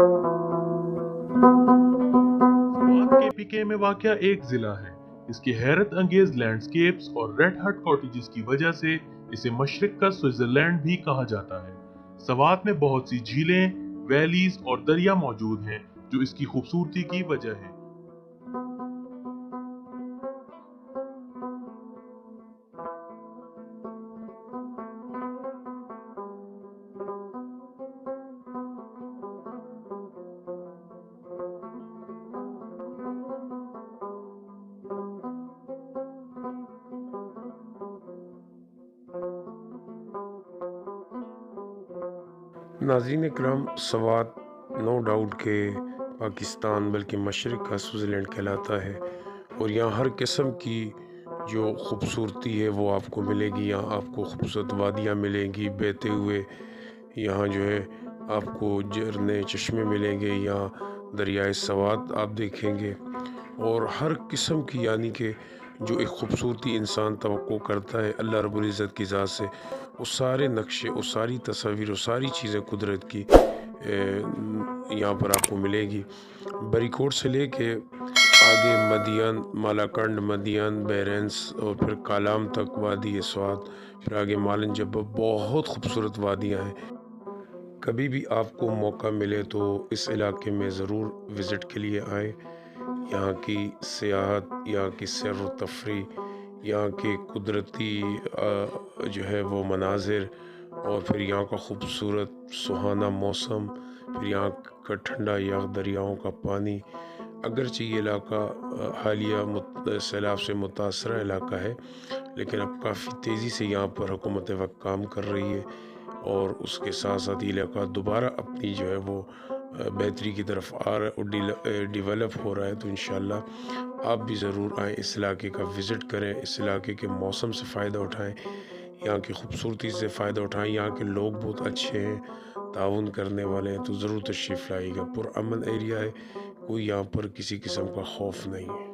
स्वात के पीके में वाक़या एक जिला है। इसकी हैरत अंगेज लैंडस्केप्स और रेड हट कॉटेजेस की वजह से इसे मशरिक का स्विट्जरलैंड भी कहा जाता है। स्वात में बहुत सी झीलें, वैलीज और दरिया मौजूद हैं जो इसकी खूबसूरती की वजह है। नाज़रीन इकराम, स्वात नो डाउट के पाकिस्तान बल्कि मशरक़ का स्विट्ज़रलैंड कहलाता है और यहाँ हर किस्म की जो ख़ूबसूरती है वो आपको मिलेगी। यहाँ आपको खूबसूरत वादियाँ मिलेंगी बहते हुए, यहाँ जो है आपको झरने चश्मे मिलेंगे, यहाँ दरियाए स्वात आप देखेंगे और हर किस्म की यानी कि जो एक ख़ूबसूरती इंसान तवक्को करता है अल्लाह रब्बुल इज़्ज़त की ज़ात से, वो सारे नक्शे, वो सारी तस्वीर, वो सारी चीज़ें कुदरत की यहाँ पर आपको मिलेगी। बरीकोट से लेके आगे मदियन, मालाकंड, मदियन, बहरैंस और फिर कालाम तक वादी स्वात, फिर आगे मालन जब्बा, बहुत खूबसूरत वादियाँ हैं। कभी भी आपको मौका मिले तो इस इलाके में ज़रूर विज़िट के लिए आएँ। यहाँ की सियाहत, यहाँ की सैर व तफरी, यहाँ के कुदरती जो है वो मनाजिर और फिर यहाँ का खूबसूरत सुहाना मौसम, फिर यहाँ का ठंडा याक दरियाओं का पानी। अगरचे ये इलाका हालिया सैलाब से मुतासरा इलाका है, लेकिन अब काफ़ी तेज़ी से यहाँ पर हुकूमत वक्त काम कर रही है और उसके साथ साथ ये इलाका दोबारा अपनी जो है वो बेहतरी की तरफ आ रहा है और डेवलप हो रहा है। तो इंशाल्लाह आप भी ज़रूर आएँ, इस इलाके का विज़िट करें, इस इलाके के मौसम से फ़ायदा उठाएँ, यहाँ की खूबसूरती से फ़ायदा उठाएँ। यहाँ के लोग बहुत अच्छे हैं, ताउन करने वाले हैं, तो ज़रूर तशरीफ़ लाइएगा। पुरअमन एरिया है, कोई यहाँ पर किसी किस्म का खौफ नहीं है।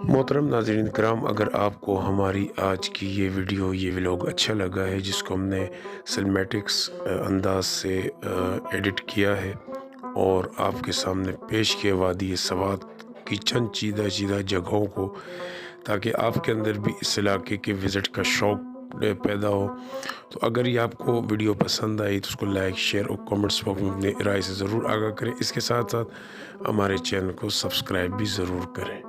मोहतरम नाज़रीन कराम, अगर आपको हमारी आज की ये वीडियो, ये व्लॉग अच्छा लगा है, जिसको हमने सिनेमैटिक्स अंदाज से एडिट किया है और आपके सामने पेश किया वादी स्वात की चंद चीदा जगहों को, ताकि आपके अंदर भी इस इलाके के विज़िट का शौक़ पैदा हो, तो अगर ये आपको वीडियो पसंद आई तो उसको लाइक, शेयर और कमेंट्स बॉक्स में अपनी राय से ज़रूर आगाह करें। इसके साथ साथ हमारे चैनल को सब्सक्राइब भी ज़रूर करें।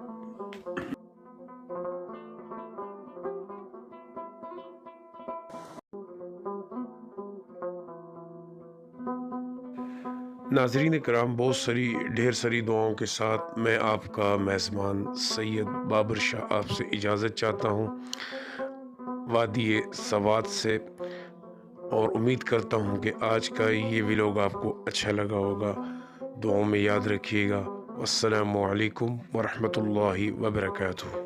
नाज़रीन कराम, ढेर सारी दुआओं के साथ मैं आपका मेज़बान सैयद बाबर शाह आपसे इजाज़त चाहता हूँ वादी स्वात से, और उम्मीद करता हूँ कि आज का ये व्लॉग आपको अच्छा लगा होगा। दुआओं में याद रखिएगा। अस्सलामु अलैकुम व रहमतुल्लाहि व बरकातुहू।